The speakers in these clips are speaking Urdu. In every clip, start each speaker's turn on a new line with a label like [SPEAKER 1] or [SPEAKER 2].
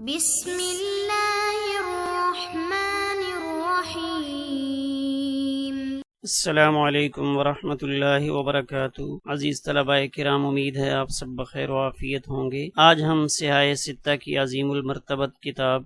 [SPEAKER 1] بسم اللہ الرحمن الرحیم۔
[SPEAKER 2] السلام علیکم ورحمۃ اللہ وبرکاتہ۔ عزیز طلباء کرام، امید ہے آپ سب بخیر و عافیت ہوں گے۔ آج ہم صحاح ستہ کی عظیم المرتبت کتاب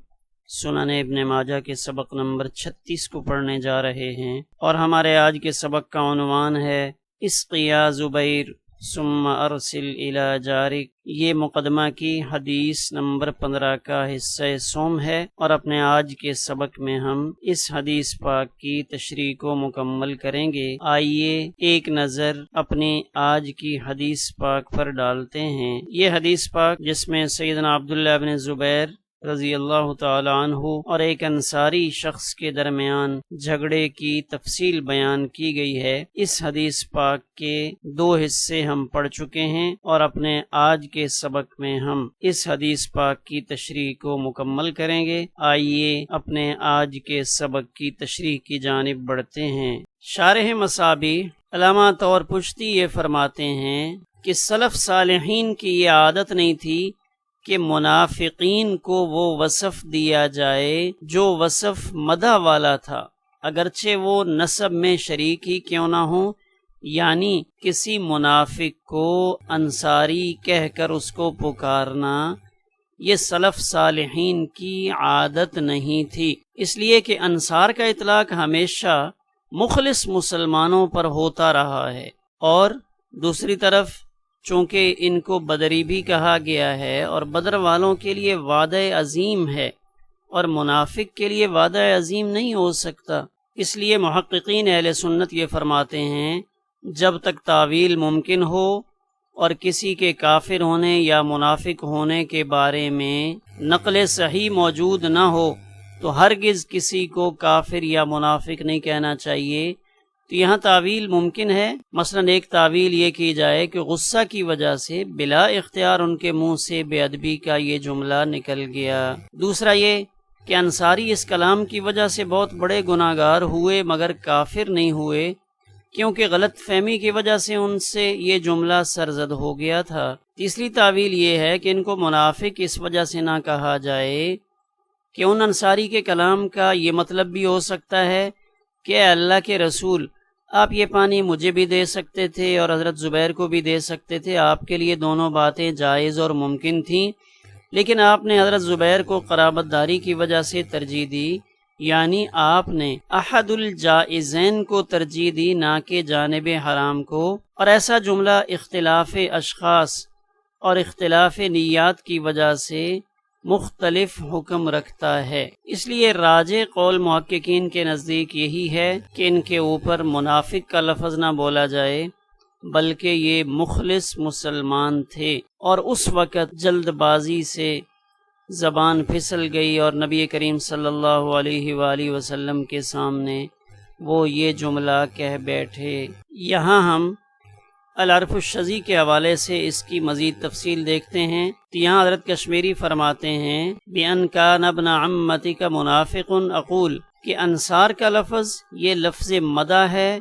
[SPEAKER 2] سنن ابن ماجہ کے سبق نمبر 36 کو پڑھنے جا رہے ہیں، اور ہمارے آج کے سبق کا عنوان ہے اسقی یا زبیر ثم ارسل الی جارک۔ یہ مقدمہ کی حدیث نمبر 15 کا حصہ سوم ہے، اور اپنے آج کے سبق میں ہم اس حدیث پاک کی تشریح کو مکمل کریں گے۔ آئیے ایک نظر اپنی آج کی حدیث پاک پر ڈالتے ہیں۔ یہ حدیث پاک جس میں سیدنا عبداللہ بن زبیر رضی اللہ تعالی عنہ اور ایک انصاری شخص کے درمیان جھگڑے کی تفصیل بیان کی گئی ہے، اس حدیث پاک کے 2 حصے ہم پڑھ چکے ہیں، اور اپنے آج کے سبق میں ہم اس حدیث پاک کی تشریح کو مکمل کریں گے۔ آئیے اپنے آج کے سبق کی تشریح کی جانب بڑھتے ہیں۔ شارح مصابیح علامہ طور پشتی یہ فرماتے ہیں کہ سلف صالحین کی یہ عادت نہیں تھی کہ منافقین کو وہ وصف دیا جائے جو وصف مدح والا تھا، اگرچہ وہ نسب میں شریک ہی کیوں نہ ہوں، یعنی کسی منافق کو انصاری کہہ کر اس کو پکارنا یہ سلف صالحین کی عادت نہیں تھی، اس لیے کہ انصار کا اطلاق ہمیشہ مخلص مسلمانوں پر ہوتا رہا ہے، اور دوسری طرف چونکہ ان کو بدری بھی کہا گیا ہے، اور بدر والوں کے لیے وعدہ عظیم ہے، اور منافق کے لیے وعدہ عظیم نہیں ہو سکتا۔ اس لیے محققین اہل سنت یہ فرماتے ہیں جب تک تاویل ممکن ہو اور کسی کے کافر ہونے یا منافق ہونے کے بارے میں نقل صحیح موجود نہ ہو تو ہرگز کسی کو کافر یا منافق نہیں کہنا چاہیے۔ تو یہاں تعویل ممکن ہے، مثلا ایک تعویل یہ کی جائے کہ غصہ کی وجہ سے بلا اختیار ان کے منہ سے بے ادبی کا یہ جملہ نکل گیا۔ دوسرا یہ کہ انصاری اس کلام کی وجہ سے بہت بڑے گناہ گار ہوئے مگر کافر نہیں ہوئے، کیونکہ غلط فہمی کی وجہ سے ان سے یہ جملہ سرزد ہو گیا تھا۔ تیسری تعویل یہ ہے کہ ان کو منافق اس وجہ سے نہ کہا جائے کہ ان انصاری کے کلام کا یہ مطلب بھی ہو سکتا ہے کہ اے اللہ کے رسول، آپ یہ پانی مجھے بھی دے سکتے تھے اور حضرت زبیر کو بھی دے سکتے تھے، آپ کے لیے دونوں باتیں جائز اور ممکن تھیں، لیکن آپ نے حضرت زبیر کو قرابت داری کی وجہ سے ترجیح دی، یعنی آپ نے احد الجائزین کو ترجیح دی، نہ کہ جانب حرام کو۔ اور ایسا جملہ اختلاف اشخاص اور اختلاف نیات کی وجہ سے مختلف حکم رکھتا ہے، اس لیے راجح قول محققین کے نزدیک یہی ہے کہ ان کے اوپر منافق کا لفظ نہ بولا جائے، بلکہ یہ مخلص مسلمان تھے، اور اس وقت جلد بازی سے زبان پھسل گئی اور نبی کریم صلی اللہ علیہ وآلہ وسلم کے سامنے وہ یہ جملہ کہہ بیٹھے۔ یہاں ہم العرف الشذی کے حوالے سے اس کی مزید تفصیل دیکھتے ہیں، تو یہاں حضرت کشمیری فرماتے ہیں بِأَنْ كَانَ ابْنَ عَمَّتِكَ مُنَافِقٌ اقول، کہ انصار کا لفظ یہ لفظ مدح ہے،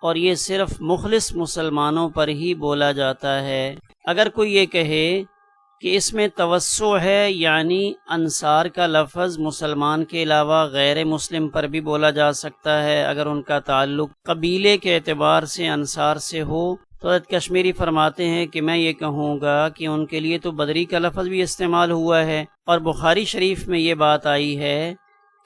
[SPEAKER 2] اور یہ صرف مخلص مسلمانوں پر ہی بولا جاتا ہے۔ اگر کوئی یہ کہے کہ اس میں توسع ہے، یعنی انصار کا لفظ مسلمان کے علاوہ غیر مسلم پر بھی بولا جا سکتا ہے اگر ان کا تعلق قبیلے کے اعتبار سے انصار سے ہو، تو حضرت کشمیری فرماتے ہیں کہ میں یہ کہوں گا کہ ان کے لیے تو بدری کا لفظ بھی استعمال ہوا ہے، اور بخاری شریف میں یہ بات آئی ہے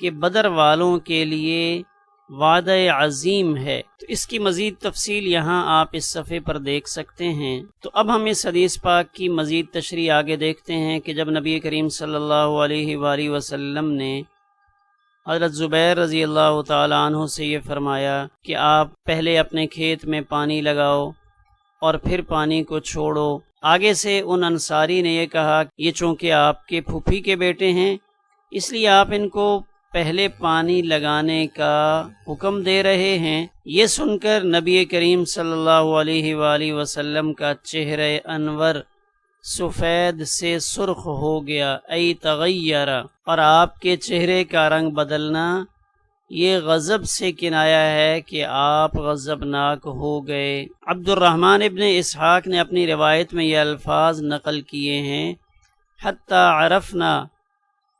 [SPEAKER 2] کہ بدر والوں کے لیے وعدہ عظیم ہے۔ تو اس کی مزید تفصیل یہاں آپ اس صفحے پر دیکھ سکتے ہیں۔ تو اب ہم اس حدیث پاک کی مزید تشریح آگے دیکھتے ہیں کہ جب نبی کریم صلی اللہ علیہ وآلہ وسلم نے حضرت زبیر رضی اللہ تعالی عنہ سے یہ فرمایا کہ آپ پہلے اپنے کھیت میں پانی لگاؤ اور پھر پانی کو چھوڑو، آگے سے ان انصاری نے یہ کہا یہ چونکہ آپ کے پھوپھی کے بیٹے ہیں اس لیے آپ ان کو پہلے پانی لگانے کا حکم دے رہے ہیں۔ یہ سن کر نبی کریم صلی اللہ علیہ وآلہ وسلم کا چہرہ انور سفید سے سرخ ہو گیا، ای تغیر، اور آپ کے چہرے کا رنگ بدلنا یہ غضب سے کنایا ہے کہ آپ غضبناک ہو گئے۔ عبد الرحمن ابن اسحاق نے اپنی روایت میں یہ الفاظ نقل کیے ہیں، حتی عرفنا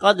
[SPEAKER 2] قد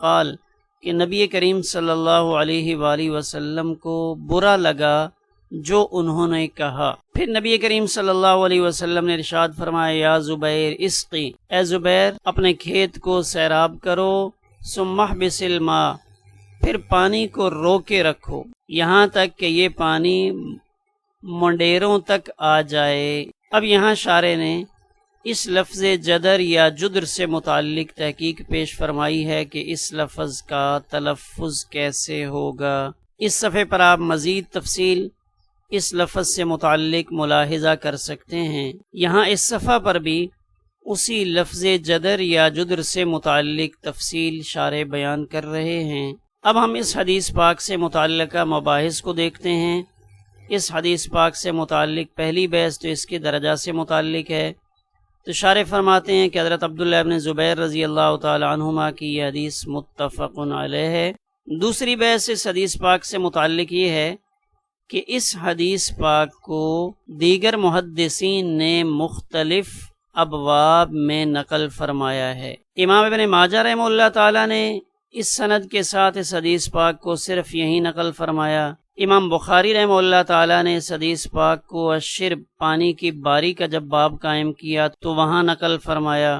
[SPEAKER 2] قال کہ نبی کریم صلی اللہ علیہ وآلہ وسلم کو برا لگا جو انہوں نے کہا۔ پھر نبی کریم صلی اللہ علیہ وسلم نے ارشاد فرمایا یا زبیر اسقی، اے زبیر اپنے کھیت کو سیراب کرو، ثم احبس الماء، پھر پانی کو روکے رکھو یہاں تک کہ یہ پانی منڈیروں تک آ جائے۔ اب یہاں شارح نے اس لفظ جدر یا جدر سے متعلق تحقیق پیش فرمائی ہے کہ اس لفظ کا تلفظ کیسے ہوگا۔ اس صفحے پر آپ مزید تفصیل اس لفظ سے متعلق ملاحظہ کر سکتے ہیں۔ یہاں اس صفحہ پر بھی اسی لفظ جدر یا جدر سے متعلق تفصیل شارح بیان کر رہے ہیں۔ اب ہم اس حدیث پاک سے متعلقہ مباحث کو دیکھتے ہیں۔ اس حدیث پاک سے متعلق پہلی بحث تو اس کے درجہ سے متعلق ہے۔ تو شارح فرماتے ہیں کہ حضرت عبداللہ ابن زبیر رضی اللہ تعالی عنہما کی یہ حدیث متفق علیہ ہے۔ دوسری بحث اس حدیث پاک سے متعلق یہ ہے کہ اس حدیث پاک کو دیگر محدثین نے مختلف ابواب میں نقل فرمایا ہے۔ امام ابن ماجہ رحمہ اللہ تعالی نے اس سند کے ساتھ اس حدیث پاک کو صرف یہی نقل فرمایا۔ امام بخاری رحمہ اللہ تعالی نے اس حدیث پاک کو الشرب، پانی کی باری کا جب باب قائم کیا تو وہاں نقل فرمایا۔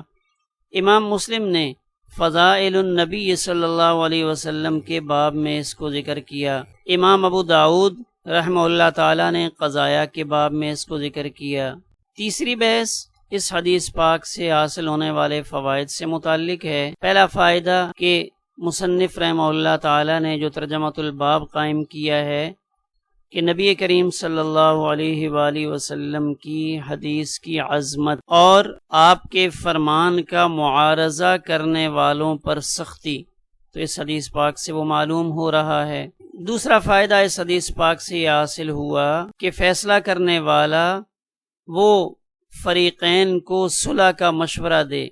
[SPEAKER 2] امام مسلم نے فضائل النبی صلی اللہ علیہ وسلم کے باب میں اس کو ذکر کیا۔ امام ابو داؤد رحمہ اللہ تعالی نے قضایا کے باب میں اس کو ذکر کیا۔ تیسری بحث اس حدیث پاک سے حاصل ہونے والے فوائد سے متعلق ہے۔ پہلا فائدہ کہ مصنف رحمہ اللہ تعالی نے جو ترجمۃ الباب قائم کیا ہے کہ نبی کریم صلی اللہ علیہ وآلہ وسلم کی حدیث کی عظمت اور آپ کے فرمان کا معارضہ کرنے والوں پر سختی، تو اس حدیث پاک سے وہ معلوم ہو رہا ہے۔ دوسرا فائدہ اس حدیث پاک سے یہ حاصل ہوا کہ فیصلہ کرنے والا وہ فریقین کو صلح کا مشورہ دے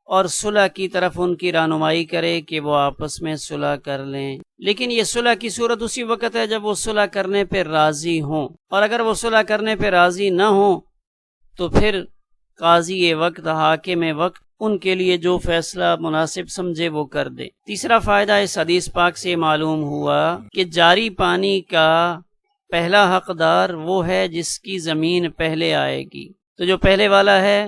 [SPEAKER 2] اور صلح کی طرف ان کی رہنمائی کرے کہ وہ آپس میں صلح کر لیں، لیکن یہ صلح کی صورت اسی وقت ہے جب وہ صلح کرنے پہ راضی ہوں، اور اگر وہ صلح کرنے پہ راضی نہ ہوں تو پھر قاضی وقت، حاکم وقت ان کے لیے جو فیصلہ مناسب سمجھے وہ کر دے۔ تیسرا فائدہ اس حدیث پاک سے معلوم ہوا کہ جاری پانی کا پہلا حقدار وہ ہے جس کی زمین پہلے آئے گی، تو جو پہلے والا ہے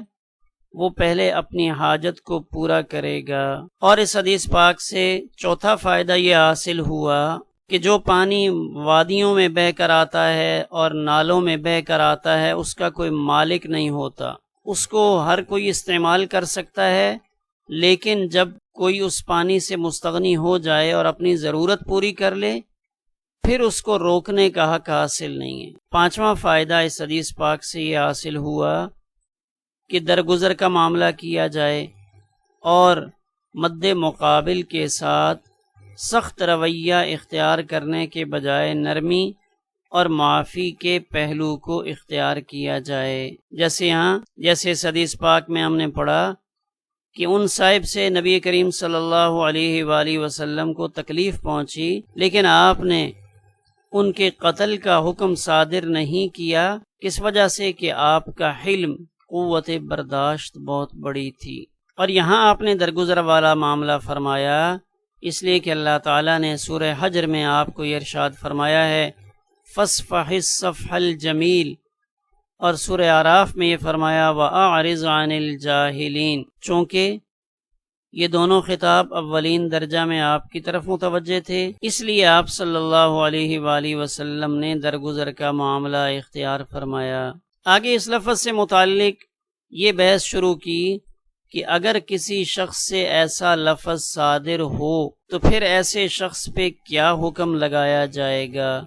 [SPEAKER 2] وہ پہلے اپنی حاجت کو پورا کرے گا۔ اور اس حدیث پاک سے چوتھا فائدہ یہ حاصل ہوا کہ جو پانی وادیوں میں بہہ کر آتا ہے اور نالوں میں بہہ کر آتا ہے اس کا کوئی مالک نہیں ہوتا، اس کو ہر کوئی استعمال کر سکتا ہے، لیکن جب کوئی اس پانی سے مستغنی ہو جائے اور اپنی ضرورت پوری کر لے پھر اس کو روکنے کا حق حاصل نہیں ہے۔ پانچواں فائدہ اس حدیث پاک سے یہ حاصل ہوا کہ درگزر کا معاملہ کیا جائے اور مد مقابل کے ساتھ سخت رویہ اختیار کرنے کے بجائے نرمی اور معافی کے پہلو کو اختیار کیا جائے۔ جیسے اس حدیث پاک میں ہم نے پڑھا کہ ان صاحب سے نبی کریم صلی اللہ علیہ وآلہ وسلم کو تکلیف پہنچی لیکن آپ نے ان کے قتل کا حکم صادر نہیں کیا، کس وجہ سے کہ آپ کا حلم، قوت برداشت بہت بڑی تھی، اور یہاں آپ نے درگزر والا معاملہ فرمایا اس لیے کہ اللہ تعالیٰ نے سورہ حجر میں آپ کو یہ ارشاد فرمایا ہے فَاصْفَحِ الصَّفْحَ الْجَمِيلَ، اور سورہ اعراف میں یہ فرمایا وَأَعْرِضْ عَنِ الْجَاهِلِينَ، چونکہ یہ دونوں خطاب اولین درجہ میں آپ کی طرف متوجہ تھے، اس لیے آپ صلی اللہ علیہ وآلہ وسلم نے درگزر کا معاملہ اختیار فرمایا۔ آگے اس لفظ سے متعلق یہ بحث شروع کی کہ اگر کسی شخص سے ایسا لفظ صادر ہو تو پھر ایسے شخص پہ کیا حکم لگایا جائے گا،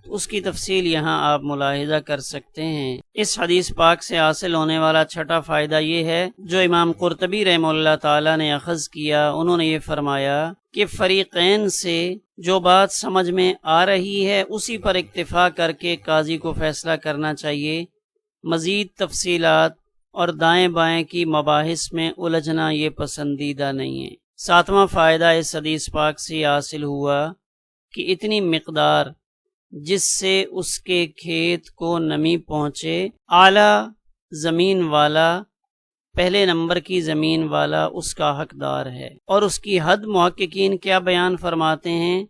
[SPEAKER 2] اس کی تفصیل یہاں آپ ملاحظہ کر سکتے ہیں۔ اس حدیث پاک سے حاصل ہونے والا چھٹا فائدہ یہ ہے جو امام قرطبی رحمہ اللہ تعالی نے اخذ کیا، انہوں نے یہ فرمایا کہ فریقین سے جو بات سمجھ میں آ رہی ہے اسی پر اکتفا کر کے قاضی کو فیصلہ کرنا چاہیے، مزید تفصیلات اور دائیں بائیں کی مباحث میں الجھنا یہ پسندیدہ نہیں ہے۔ ساتواں فائدہ اس حدیث پاک سے حاصل ہوا کہ اتنی مقدار جس سے اس کے کھیت کو نمی پہنچے، اعلیٰ زمین والا پہلے نمبر کی زمین والا اس کا حقدار ہے۔ اور اس کی حد محققین کیا بیان فرماتے ہیں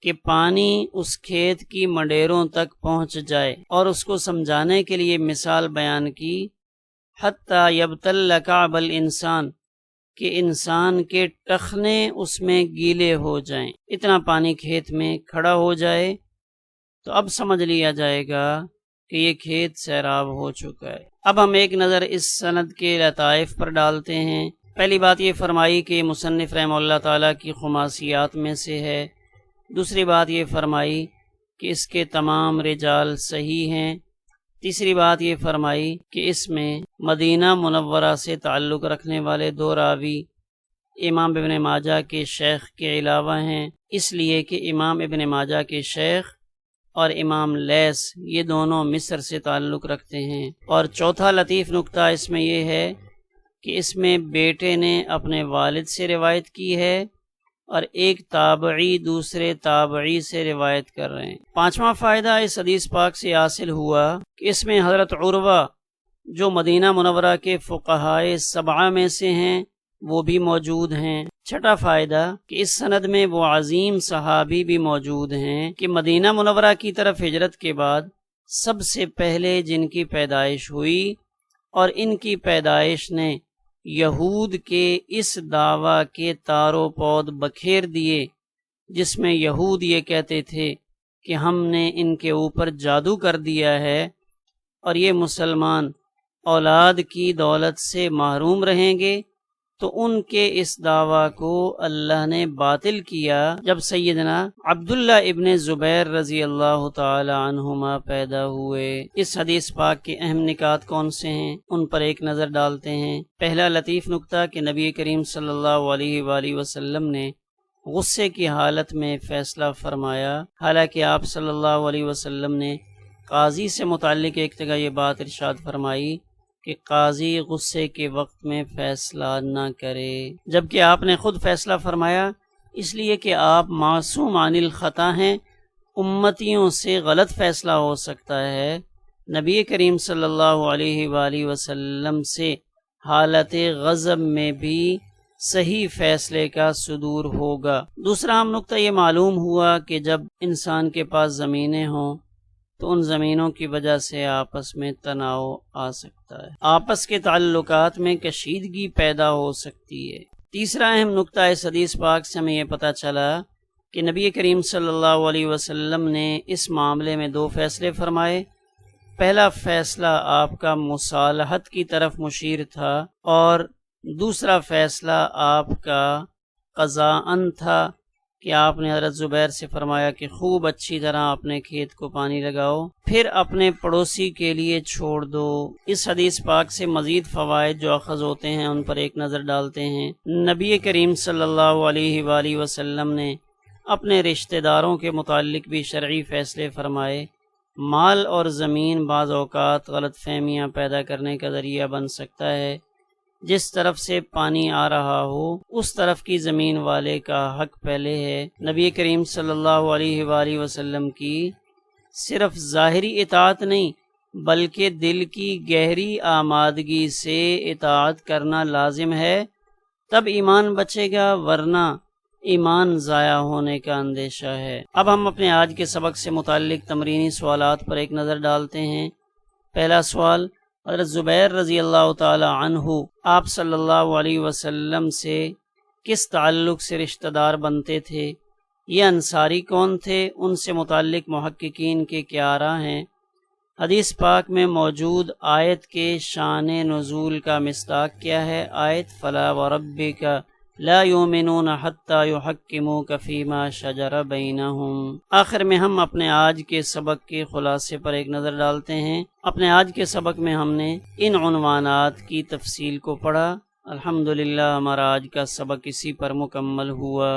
[SPEAKER 2] کہ پانی اس کھیت کی منڈیروں تک پہنچ جائے، اور اس کو سمجھانے کے لیے مثال بیان کی حتی یبتل کعب الانسان، کہ انسان کے ٹخنے اس میں گیلے ہو جائیں، اتنا پانی کھیت میں کھڑا ہو جائے تو اب سمجھ لیا جائے گا کہ یہ کھیت سیراب ہو چکا ہے۔ اب ہم ایک نظر اس سند کے لطائف پر ڈالتے ہیں۔ پہلی بات یہ فرمائی کہ مصنف رحمہ اللہ تعالیٰ کی خماسیات میں سے ہے۔ دوسری بات یہ فرمائی کہ اس کے تمام رجال صحیح ہیں۔ تیسری بات یہ فرمائی کہ اس میں مدینہ منورہ سے تعلق رکھنے والے 2 راوی امام ابن ماجہ کے شیخ کے علاوہ ہیں، اس لیے کہ امام ابن ماجہ کے شیخ اور امام لیث یہ دونوں مصر سے تعلق رکھتے ہیں۔ اور چوتھا لطیف نکتہ اس میں یہ ہے کہ اس میں بیٹے نے اپنے والد سے روایت کی ہے اور ایک تابعی دوسرے تابعی سے روایت کر رہے ہیں۔ پانچواں فائدہ اس حدیث پاک سے حاصل ہوا کہ اس میں حضرت عروہ جو مدینہ منورہ کے فقہائے 7 میں سے ہیں وہ بھی موجود ہیں۔ چھٹا فائدہ کہ اس سند میں وہ عظیم صحابی بھی موجود ہیں کہ مدینہ منورہ کی طرف ہجرت کے بعد سب سے پہلے جن کی پیدائش ہوئی، اور ان کی پیدائش نے یہود کے اس دعویٰ کے تار و پود بکھیر دیے جس میں یہود یہ کہتے تھے کہ ہم نے ان کے اوپر جادو کر دیا ہے اور یہ مسلمان اولاد کی دولت سے محروم رہیں گے، تو ان کے اس دعویٰ کو اللہ نے باطل کیا جب سیدنا عبداللہ ابن زبیر رضی اللہ تعالی عنہما پیدا ہوئے۔ اس حدیث پاک کے اہم نکات کون سے ہیں ان پر ایک نظر ڈالتے ہیں۔ پہلا لطیف نکتہ کہ نبی کریم صلی اللہ علیہ وآلہ وسلم نے غصے کی حالت میں فیصلہ فرمایا، حالانکہ آپ صلی اللہ علیہ وسلم نے قاضی سے متعلق ایک جگہ یہ بات ارشاد فرمائی کہ قاضی غصے کے وقت میں فیصلہ نہ کرے، جبکہ آپ نے خود فیصلہ فرمایا اس لیے کہ آپ معصوم عن الخطا ہیں، امتیوں سے غلط فیصلہ ہو سکتا ہے۔ نبی کریم صلی اللہ علیہ وآلہ وسلم سے حالت غضب میں بھی صحیح فیصلے کا صدور ہوگا۔ دوسرا اہم نقطہ یہ معلوم ہوا کہ جب انسان کے پاس زمینیں ہوں تو ان زمینوں کی وجہ سے آپس میں تناؤ آ سکتا ہے، آپس کے تعلقات میں کشیدگی پیدا ہو سکتی ہے۔ تیسرا اہم نقطہ اس حدیث پاک سے ہمیں یہ پتہ چلا کہ نبی کریم صلی اللہ علیہ وسلم نے اس معاملے میں 2 فیصلے فرمائے۔ پہلا فیصلہ آپ کا مصالحت کی طرف مشیر تھا، اور دوسرا فیصلہ آپ کا قضاءً تھا کہ آپ نے حضرت زبیر سے فرمایا کہ خوب اچھی طرح اپنے کھیت کو پانی لگاؤ، پھر اپنے پڑوسی کے لیے چھوڑ دو۔ اس حدیث پاک سے مزید فوائد جو اخذ ہوتے ہیں ان پر ایک نظر ڈالتے ہیں۔ نبی کریم صلی اللہ علیہ وآلہ وسلم نے اپنے رشتہ داروں کے متعلق بھی شرعی فیصلے فرمائے۔ مال اور زمین بعض اوقات غلط فہمیاں پیدا کرنے کا ذریعہ بن سکتا ہے۔ جس طرف سے پانی آ رہا ہو اس طرف کی زمین والے کا حق پہلے ہے۔ نبی کریم صلی اللہ علیہ وآلہ وسلم کی صرف ظاہری اطاعت نہیں بلکہ دل کی گہری آمادگی سے اطاعت کرنا لازم ہے، تب ایمان بچے گا، ورنہ ایمان ضائع ہونے کا اندیشہ ہے۔ اب ہم اپنے آج کے سبق سے متعلق تمرینی سوالات پر ایک نظر ڈالتے ہیں۔ پہلا سوال، حضرت زبیر رضی اللہ تعالی عنہ آپ صلی اللہ علیہ وسلم سے کس تعلق سے رشتہ دار بنتے تھے؟ یہ انصاری کون تھے؟ ان سے متعلق محققین کے کیا آراء ہیں؟ حدیث پاک میں موجود آیت کے شان نزول کا مصداق کیا ہے؟ آیت فلا وربک لا یؤمنون حتی یحکموک فیما شجر بینہم۔ آخر میں ہم اپنے آج کے سبق کے خلاصے پر ایک نظر ڈالتے ہیں۔ اپنے آج کے سبق میں ہم نے ان عنوانات کی تفصیل کو پڑھا۔ الحمدللہ ہمارا آج کا سبق اسی پر مکمل ہوا۔